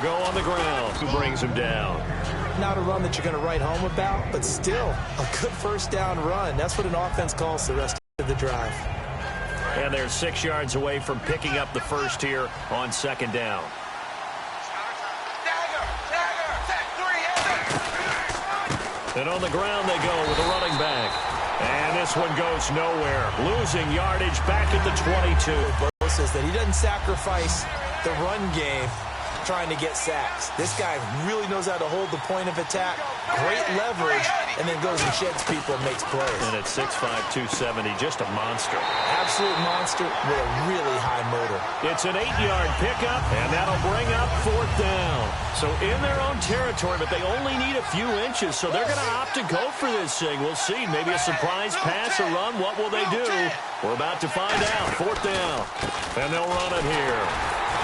go on the ground. Who brings him down? Not a run that you're going to write home about, but still a good first down run. That's what an offense calls the rest of the drive. And they're 6 yards away from picking up the first here on second down. And on the ground they go with a running back. And this one goes nowhere. Losing yardage back at the 22. Bo says that he doesn't sacrifice the run game trying to get sacks. This guy really knows how to hold the point of attack. Great leverage, and then goes and sheds people and makes plays. And at 6'5", 270, just a monster. Absolute monster with a really high motor. It's an 8-yard pickup, and that'll bring up fourth down. So in their own territory, but they only need a few inches, so they're going to opt to go for this thing. We'll see. Maybe a surprise pass or run. What will they do? We're about to find out. Fourth down. And they'll run it here.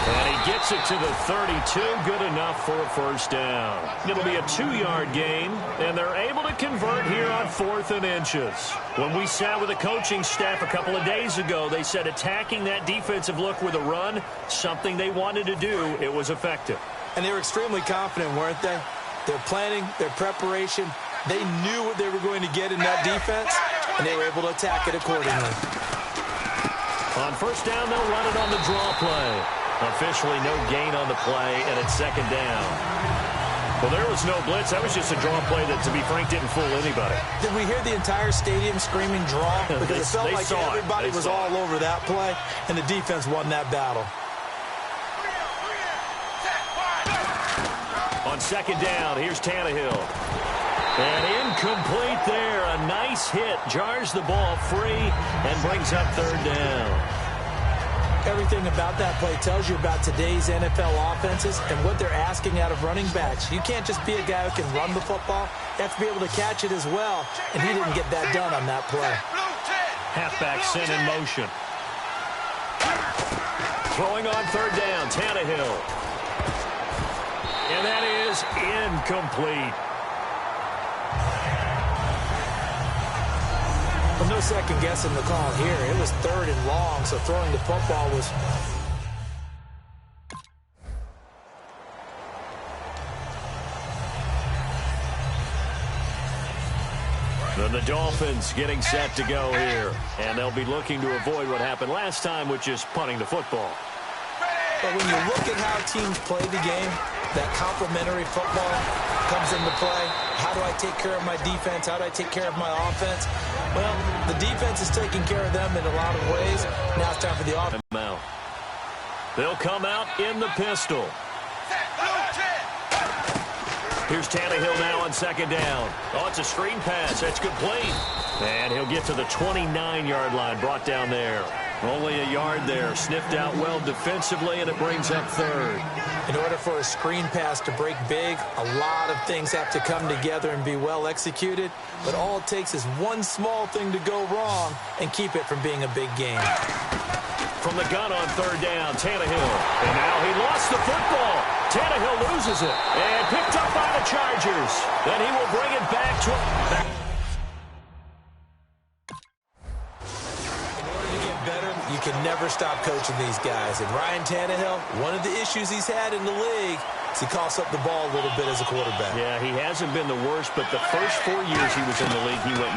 And he gets it to the 32. Good enough for a first down. It'll be a 2-yard gain, and they're able to convert here on 4th and inches. When we sat with the coaching staff a couple of days ago, they said attacking that defensive look with a run, something they wanted to do. It was effective. And they were extremely confident, weren't they? Their planning, their preparation, they knew what they were going to get in that defense, and they were able to attack it accordingly. On first down, they'll run it on the draw play. Officially no gain on the play, and it's second down. Well, there was no blitz. That was just a draw play that, to be frank, didn't fool anybody. Did we hear the entire stadium screaming draw? Because it felt like everybody was all over that play, and the defense won that battle. On second down, here's Tannehill. And incomplete there. A nice hit. Jars the ball free and brings up third down. Everything about that play tells you about today's NFL offenses and what they're asking out of running backs. You can't just be a guy who can run the football. You have to be able to catch it as well, and he didn't get that done on that play. Halfback sent in motion. Throwing on third down, Tannehill. And that is incomplete. Well, no second guessing the call here. It was 3rd and long, so throwing the football was... Then the Dolphins getting set to go here. And they'll be looking to avoid what happened last time, which is punting the football. But when you look at how teams play the game, that complementary football comes into play. How do I take care of my defense? How do I take care of my offense? Well, the defense is taking care of them in a lot of ways. Now it's time for the offense. They'll come out in the pistol. Here's Tannehill now on second down. Oh, it's a screen pass. That's complete. And he'll get to the 29-yard line, brought down there. Only a yard there. Sniffed out well defensively, and it brings up third. In order for a screen pass to break big, a lot of things have to come together and be well executed. But all it takes is one small thing to go wrong and keep it from being a big game. From the gun on third down, Tannehill. And now he lost the football. Tannehill loses it. And picked up by the Chargers. Then he will bring it back to... You can never stop coaching these guys. And Ryan Tannehill, one of the issues he's had in the league is he coughs up the ball a little bit as a quarterback. Yeah, he hasn't been the worst, but the first 4 years he was in the league, he went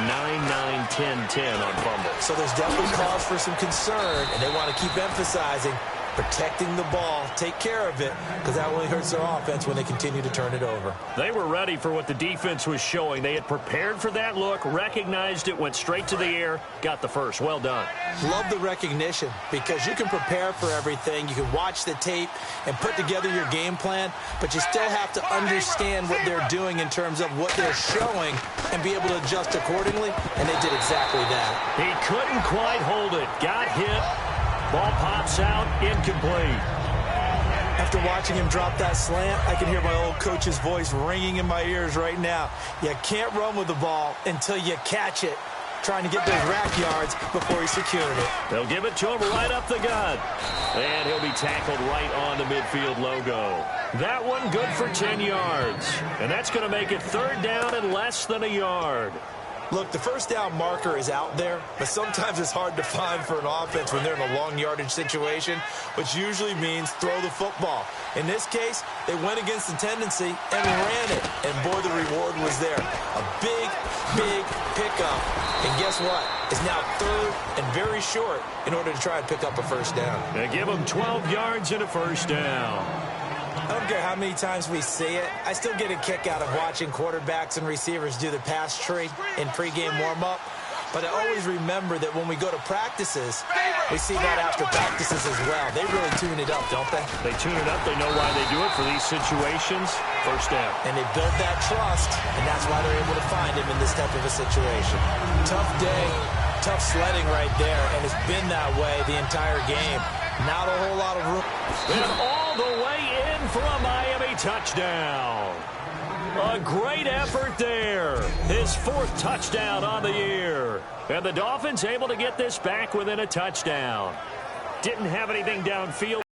9-9-10-10 on fumbles. So there's definitely cause for some concern, and they want to keep emphasizing protecting the ball, take care of it, because that only hurts their offense when they continue to turn it over. They were ready for what the defense was showing. They had prepared for that look, recognized it, went straight to the air, got the first. Well done. Love the recognition, because you can prepare for everything. You can watch the tape and put together your game plan, but you still have to understand what they're doing in terms of what they're showing and be able to adjust accordingly, and they did exactly that. He couldn't quite hold it. Got hit. Ball pops out, incomplete. After watching him drop that slant, I can hear my old coach's voice ringing in my ears right now. You can't run with the ball until you catch it. Trying to get those rack yards before he secured it. They'll give it to him right up the gut. And he'll be tackled right on the midfield logo. That one good for 10 yards. And that's going to make it third down and less than a yard. Look, the first down marker is out there, but sometimes it's hard to find for an offense when they're in a long yardage situation, which usually means throw the football. In this case, they went against the tendency and ran it, and boy, the reward was there. A big, big pickup, and guess what? It's now third and very short in order to try and pick up a first down. They give them 12 yards and a first down. I don't care how many times we see it. I still get a kick out of watching quarterbacks and receivers do the pass tree in pregame warm-up. But I always remember that when we go to practices, we see that after practices as well. They really tune it up, don't they? They tune it up. They know why they do it for these situations. First down. And they build that trust, and that's why they're able to find him in this type of a situation. Tough day, tough sledding right there, and it's been that way the entire game. Not a whole lot of room. And all the way in for a Miami touchdown. A great effort there. His fourth touchdown on the year. And the Dolphins able to get this back within a touchdown. Didn't have anything downfield.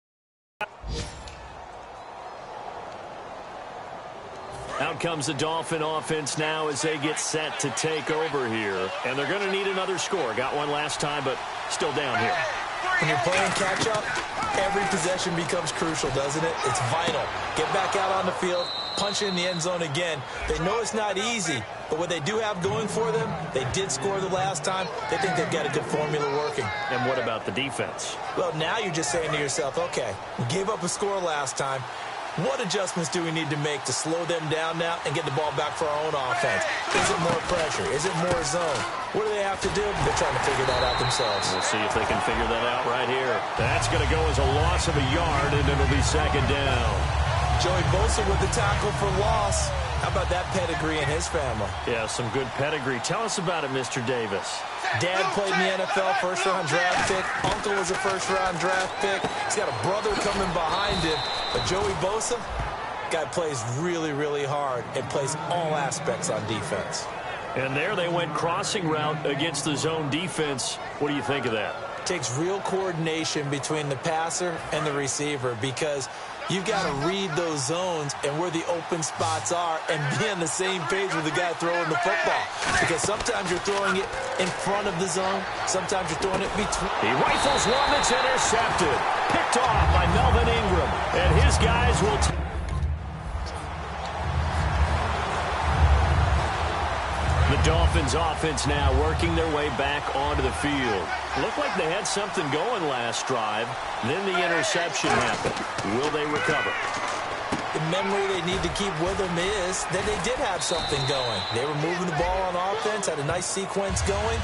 Out comes the Dolphin offense now as they get set to take over here. And they're going to need another score. Got one last time, but still down here. When you're playing catch-up, every possession becomes crucial, doesn't it? It's vital. Get back out on the field, punch it in the end zone again. They know it's not easy, but what they do have going for them, they did score the last time. They think they've got a good formula working. And what about the defense? Well, now you're just saying to yourself, okay, we gave up a score last time. What adjustments do we need to make to slow them down now and get the ball back for our own offense? Is it more pressure? Is it more zone? What do they have to do? They're trying to figure that out themselves. We'll see if they can figure that out right here. That's going to go as a loss of a yard, and it'll be second down. Joey Bosa with the tackle for loss. How about that pedigree in his family? Yeah, some good pedigree. Tell us about it, Mr. Davis. Dad played in the NFL, first-round draft pick. Uncle was a first-round draft pick. He's got a brother coming behind him. But Joey Bosa, guy plays really, really hard and plays all aspects on defense. And there they went crossing route against the zone defense. What do you think of that? Takes real coordination between the passer and the receiver because you've got to read those zones and where the open spots are and be on the same page with the guy throwing the football. Because sometimes you're throwing it in front of the zone. Sometimes you're throwing it between. He rifles one that's intercepted. Picked off by Melvin Ingram. And his guys will The Dolphins offense now working their way back onto the field. Looked like they had something going last drive. Then the interception happened. Will they recover? The memory they need to keep with them is that they did have something going. They were moving the ball on offense, had a nice sequence going.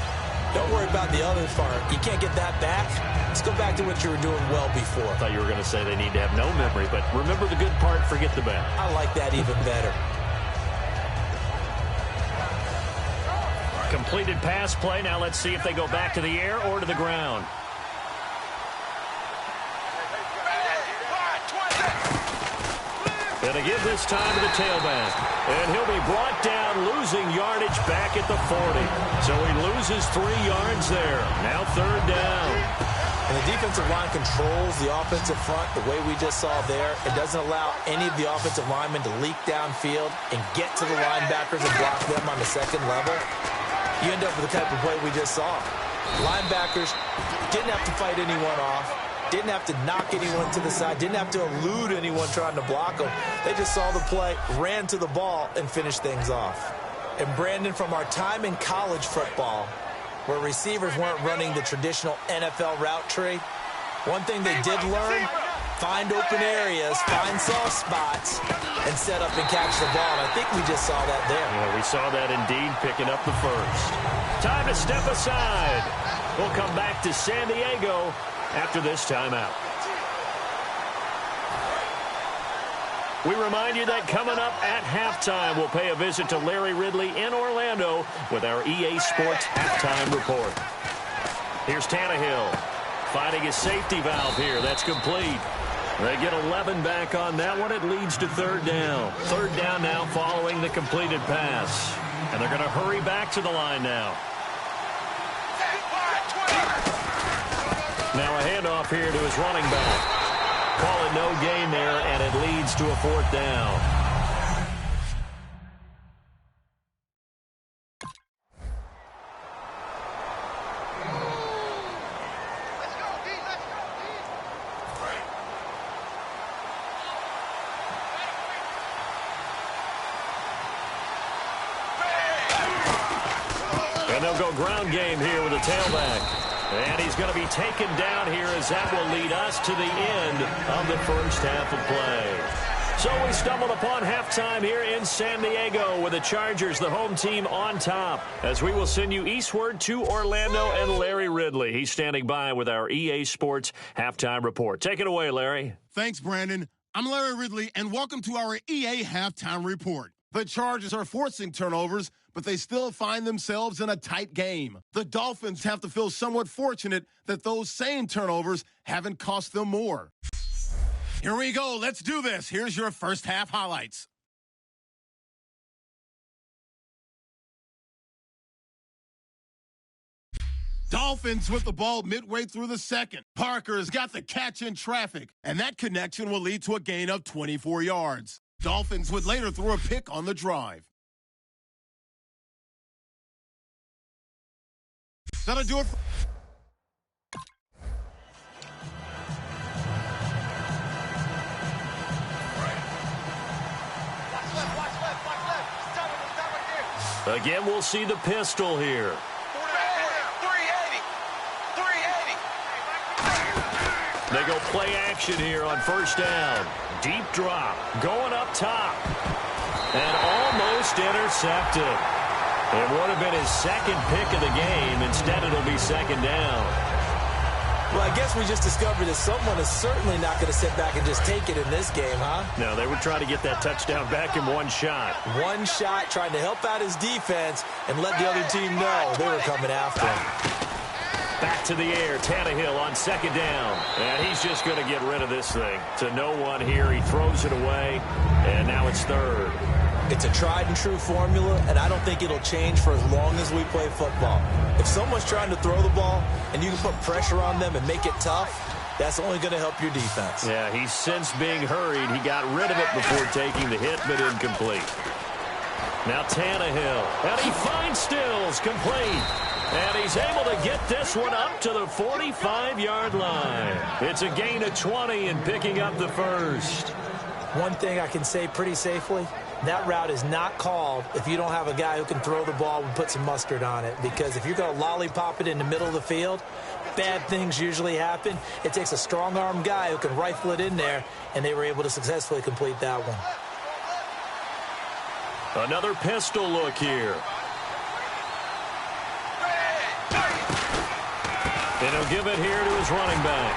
Don't worry about the other part. You can't get that back. Let's go back to what you were doing well before. I thought you were going to say they need to have no memory, but remember the good part, forget the bad. I like that even better. Completed pass play. Now let's see if they go back to the air or to the ground. And they give this time to the tailback. And he'll be brought down, losing yardage back at the 40. So he loses 3 yards there. Now third down. And the defensive line controls the offensive front the way we just saw there. It doesn't allow any of the offensive linemen to leak downfield and get to the linebackers and block them on the second level. You end up with the type of play we just saw. Linebackers didn't have to fight anyone off, didn't have to knock anyone to the side, didn't have to elude anyone trying to block them. They just saw the play, ran to the ball, and finished things off. And Brandon, from our time in college football, where receivers weren't running the traditional NFL route tree, one thing they did learn, find open areas, find soft spots, and set up and catch the ball. And I think we just saw that there. Yeah, we saw that indeed, picking up the first. Time to step aside. We'll come back to San Diego after this timeout. We remind you that coming up at halftime, we'll pay a visit to Larry Ridley in Orlando with our EA Sports Halftime Report. Here's Tannehill finding his safety valve here. That's complete. They get 11 back on that one. It leads to third down. Third down now following the completed pass. And they're going to hurry back to the line now. Now a handoff here to his running back. Call it no gain there, and it leads to a fourth down. they'll go ground game here with a tailback. And he's going to be taken down here as that will lead us to the end of the first half of play. So we stumbled upon halftime here in San Diego with the Chargers, the home team, on top. As we will send you eastward to Orlando and Larry Ridley. He's standing by with our EA Sports halftime report. Take it away, Larry. Thanks, Brandon. I'm Larry Ridley, and welcome to our EA halftime report. The Chargers are forcing turnovers, but they still find themselves in a tight game. The Dolphins have to feel somewhat fortunate that those same turnovers haven't cost them more. Here we go. Let's do this. Here's your first half highlights. Dolphins with the ball midway through the second. Parker's got the catch in traffic, and that connection will lead to a gain of 24 yards. Dolphins would later throw a pick on the drive. That'll do it. Again, we'll see the pistol here. 380. They go play action here on first down. Deep drop, going up top, and almost intercepted. It would have been his second pick of the game. Instead, it'll be second down. Well, I guess we just discovered that someone is certainly not going to sit back and just take it in this game, huh? No, they were trying to get that touchdown back in one shot. One shot, trying to help out his defense and let the other team know they were coming after him. Back to the air, Tannehill on second down. And he's just going to get rid of this thing. To no one here, he throws it away, and now it's third. It's a tried-and-true formula, and I don't think it'll change for as long as we play football. If someone's trying to throw the ball and you can put pressure on them and make it tough, that's only going to help your defense. Yeah, he's since being hurried. He got rid of it before taking the hit, but incomplete. Now Tannehill, and he finds Stills, complete. And he's able to get this one up to the 45-yard line. It's a gain of 20 and picking up the first. One thing I can say pretty safely, that route is not called if you don't have a guy who can throw the ball and put some mustard on it. Because if you're going to lollipop it in the middle of the field, bad things usually happen. It takes a strong-armed guy who can rifle it in there, and they were able to successfully complete that one. Another pistol look here. And he'll give it here to his running back.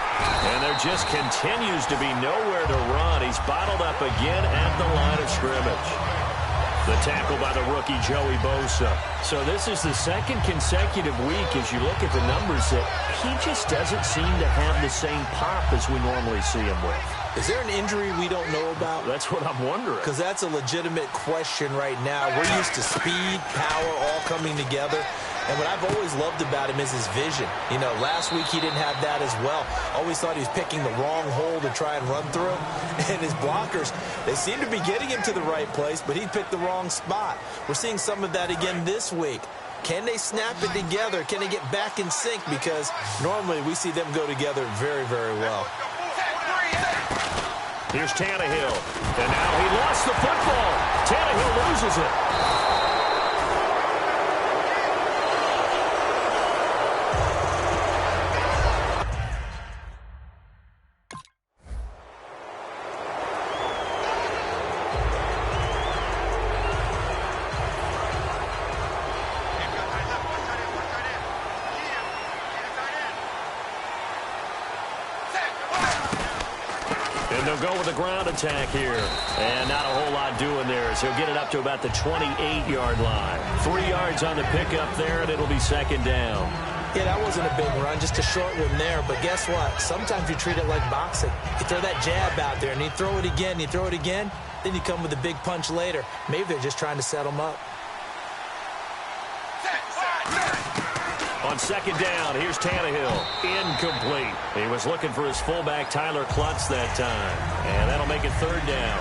And there just continues to be nowhere to run. He's bottled up again at the line of scrimmage. The tackle by the rookie Joey Bosa. So this is the second consecutive week, as you look at the numbers, that he just doesn't seem to have the same pop as we normally see him with. Is there an injury we don't know about? That's what I'm wondering. Because that's a legitimate question right now. We're used to speed, power, all coming together. And what I've always loved about him is his vision. You know, last week he didn't have that as well. Always thought he was picking the wrong hole to try and run through. And his blockers, they seem to be getting him to the right place, but he picked the wrong spot. We're seeing some of that again this week. Can they snap it together? Can they get back in sync? Because normally we see them go together very, very well. Here's Tannehill. And now he lost the football. Tannehill loses it. And they'll go with a ground attack here. And not a whole lot doing there, so he'll get it up to about the 28-yard line. 3 yards on the pickup there, and it'll be second down. Yeah, that wasn't a big run, just a short one there. But guess what? Sometimes you treat it like boxing. You throw that jab out there, and you throw it again, then you come with a big punch later. Maybe they're just trying to set him up. On second down, here's Tannehill. Incomplete. He was looking for his fullback, Tyler Klutz, that time. And that'll make it third down.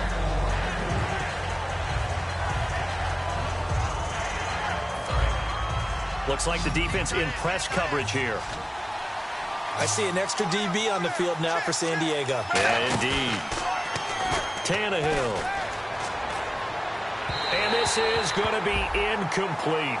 Looks like the defense in press coverage here. I see an extra DB on the field now for San Diego. Yeah, indeed. Tannehill. And this is going to be incomplete.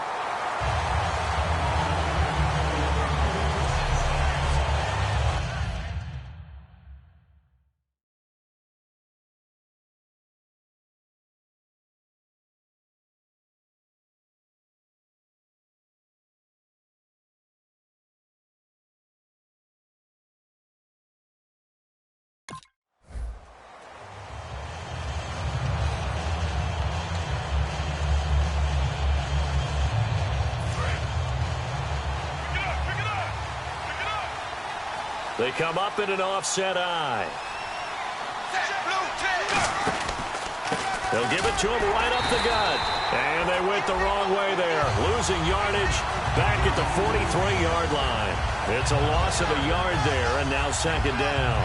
They come up in an offset eye. They'll give it to him right up the gut. And they went the wrong way there. Losing yardage back at the 43-yard line. It's a loss of a yard there, and now second down.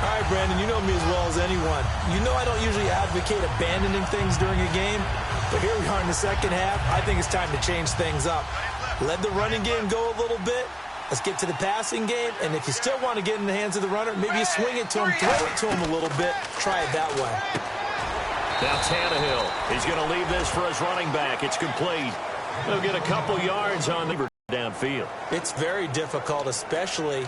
All right, Brandon, you know me as well as anyone. You know I don't usually advocate abandoning things during a game, but here we are in the second half. I think it's time to change things up. Let the running game go a little bit. Let's get to the passing game, and if you still want to get in the hands of the runner, maybe you swing it to him, throw it to him a little bit, try it that way. Now Tannehill, he's going to leave this for his running back. It's complete. He'll get a couple yards on the downfield. It's very difficult, especially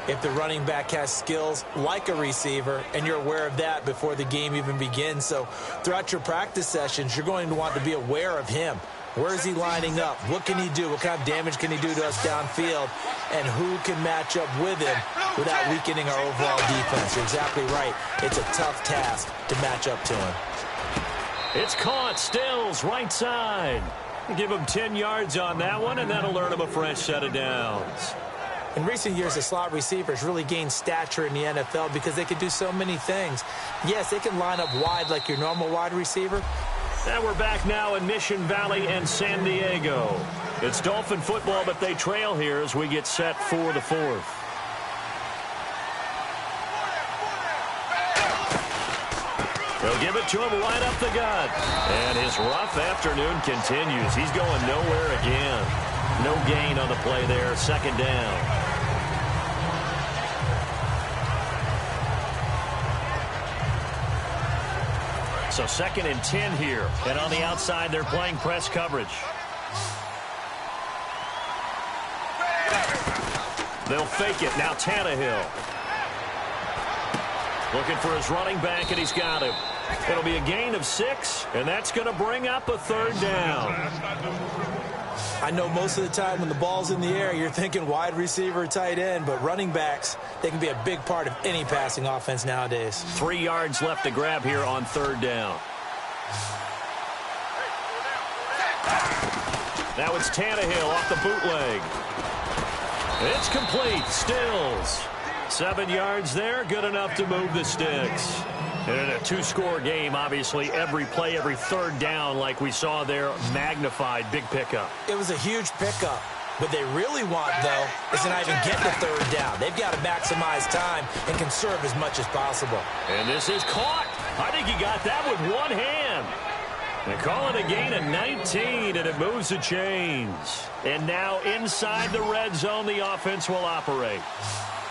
if the running back has skills like a receiver, and you're aware of that before the game even begins. So throughout your practice sessions, you're going to want to be aware of him. Where is he lining up? What can he do? What kind of damage can he do to us downfield? And who can match up with him without weakening our overall defense? You're exactly right. It's a tough task to match up to him. It's caught. Stills, right side. Give him 10 yards on that one, and that'll earn him a fresh set of downs. In recent years, the slot receivers really gained stature in the NFL because they can do so many things. Yes, they can line up wide like your normal wide receiver. And we're back now in Mission Valley and San Diego. It's Dolphin football, but they trail here as we get set for the fourth. They'll give it to him right up the gut. And his rough afternoon continues. He's going nowhere again. No gain on the play there. Second down. So 2nd and 10 here. And on the outside, they're playing press coverage. They'll fake it. Now Tannehill. Looking for his running back, and he's got him. It'll be a gain of 6, and that's going to bring up a third down. I know most of the time when the ball's in the air, you're thinking wide receiver, tight end, but running backs, they can be a big part of any passing offense nowadays. 3 yards left to grab here on third down. Now it's Tannehill off the bootleg. It's complete. Stills. 7 yards there, good enough to move the sticks. And in a 2-score game, obviously, every play, every third down, like we saw there, magnified, big pickup. It was a huge pickup. What they really want, though, is to not even get the third down. They've got to maximize time and conserve as much as possible. And this is caught. I think he got that with one hand. They call it a gain of 19, and it moves the chains. And now inside the red zone, the offense will operate.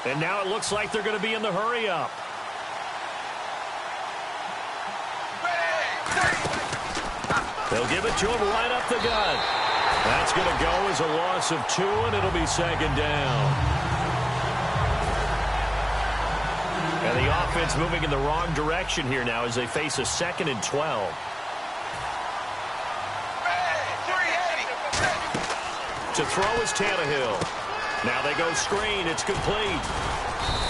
And now it looks like they're going to be in the hurry-up. They'll give it to him right up the gut. That's going to go as a loss of 2, and it'll be second down. And the offense moving in the wrong direction here now as they face a 2nd and 12. To throw is Tannehill. Now they go screen. It's complete.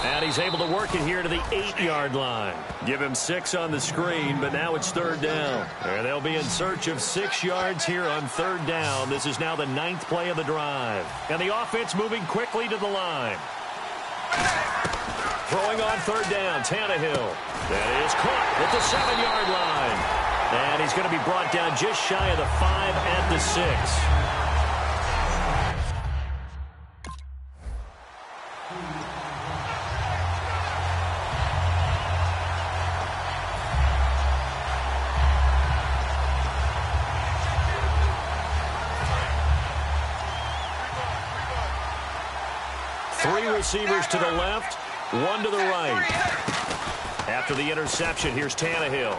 And he's able to work it here to the 8-yard line. Give him 6 on the screen, but now it's third down. And they'll be in search of 6 yards here on third down. This is now the 9th play of the drive. And the offense moving quickly to the line. Throwing on third down, Tannehill. That is caught at the 7-yard line. And he's going to be brought down just shy of the 5 at the 6. Receivers to the left, 1 to the right. After the interception, here's Tannehill.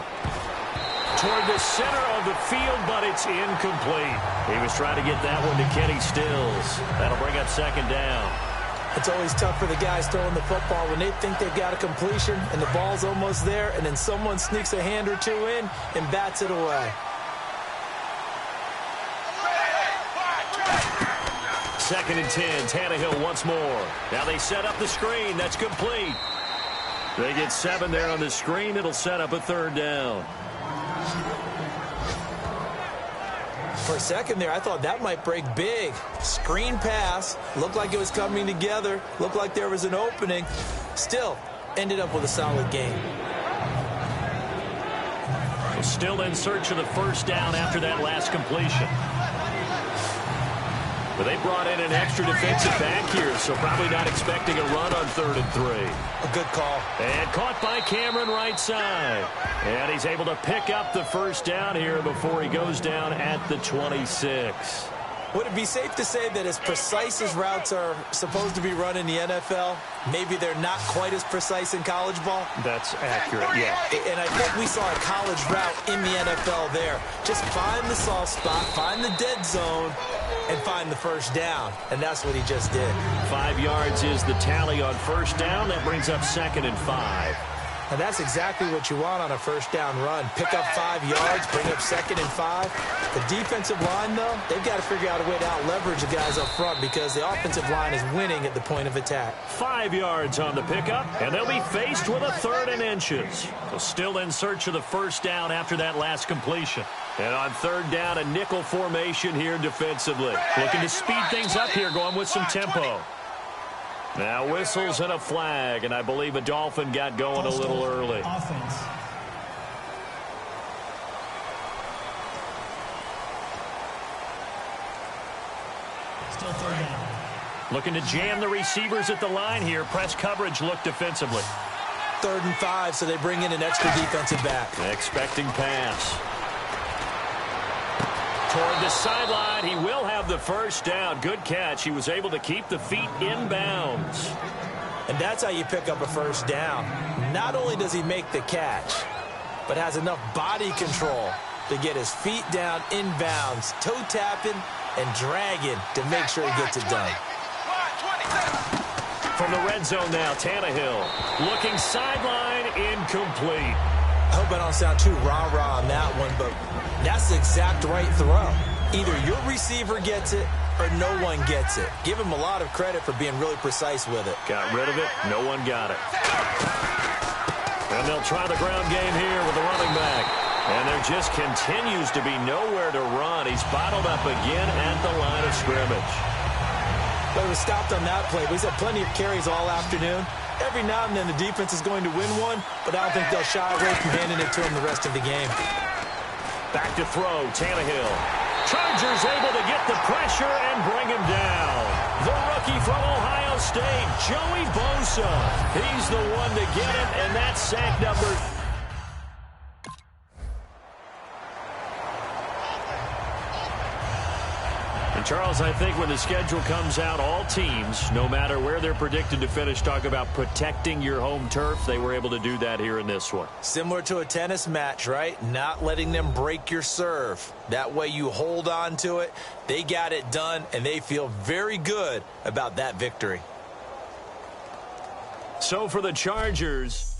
Toward the center of the field, but it's incomplete. He was trying to get that one to Kenny Stills. That'll bring up second down. It's always tough for the guys throwing the football when they think they've got a completion and the ball's almost there, and then someone sneaks a hand or two in and bats it away. 2nd and 10. Tannehill once more. Now they set up the screen. That's complete. They get 7 there on the screen. It'll set up a third down. For a second there, I thought that might break big. Screen pass. Looked like it was coming together. Looked like there was an opening. Still, ended up with a solid game. Still in search of the first down after that last completion. But they brought in an extra defensive back here, so probably not expecting a run on 3rd and 3. A good call. And caught by Cameron right side. And he's able to pick up the first down here before he goes down at the 26. Would it be safe to say that as precise as routes are supposed to be run in the NFL, maybe they're not quite as precise in college ball? That's accurate, yeah. And I think we saw a college route in the NFL there. Just find the soft spot, find the dead zone, and find the first down. And that's what he just did. 5 yards is the tally on first down. That brings up 2nd and 5. And that's exactly what you want on a first down run. Pick up 5 yards, bring up 2nd and 5. The defensive line, though, they've got to figure out a way to out-leverage the guys up front because the offensive line is winning at the point of attack. 5 yards on the pickup, and they'll be faced with a 3rd and inches. So still in search of the first down after that last completion. And on 3rd down, a nickel formation here defensively. Looking to speed things up here, going with some tempo. Now whistles and a flag, and I believe a Dolphin got going a little early. Offense. Still 3rd down. Looking to jam the receivers at the line here. Press coverage look defensively. 3rd and 5, so they bring in an extra defensive back. Expecting pass. Toward the sideline, he will have the first down. Good catch. He was able to keep the feet in bounds. And that's how you pick up a first down. Not only does he make the catch, but has enough body control to get his feet down in bounds, toe tapping and dragging to make sure he gets it done. From the red zone now, Tannehill looking sideline, incomplete. I hope I don't sound too rah-rah on that one, but that's the exact right throw. Either your receiver gets it or no one gets it. Give him a lot of credit for being really precise with it. Got rid of it. No one got it. And they'll try the ground game here with the running back. And there just continues to be nowhere to run. He's bottled up again at the line of scrimmage. But it was stopped on that play. He's had plenty of carries all afternoon. Every now and then the defense is going to win one, but I don't think they'll shy away from handing it to him the rest of the game. Back to throw, Tannehill. Chargers able to get the pressure and bring him down. The rookie from Ohio State, Joey Bosa. He's the one to get it, and that's sack number. And Charles, I think when the schedule comes out, all teams, no matter where they're predicted to finish, talk about protecting your home turf. They were able to do that here in this one. Similar to a tennis match, right? Not letting them break your serve. That way you hold on to it. They got it done, and they feel very good about that victory. So for the Chargers...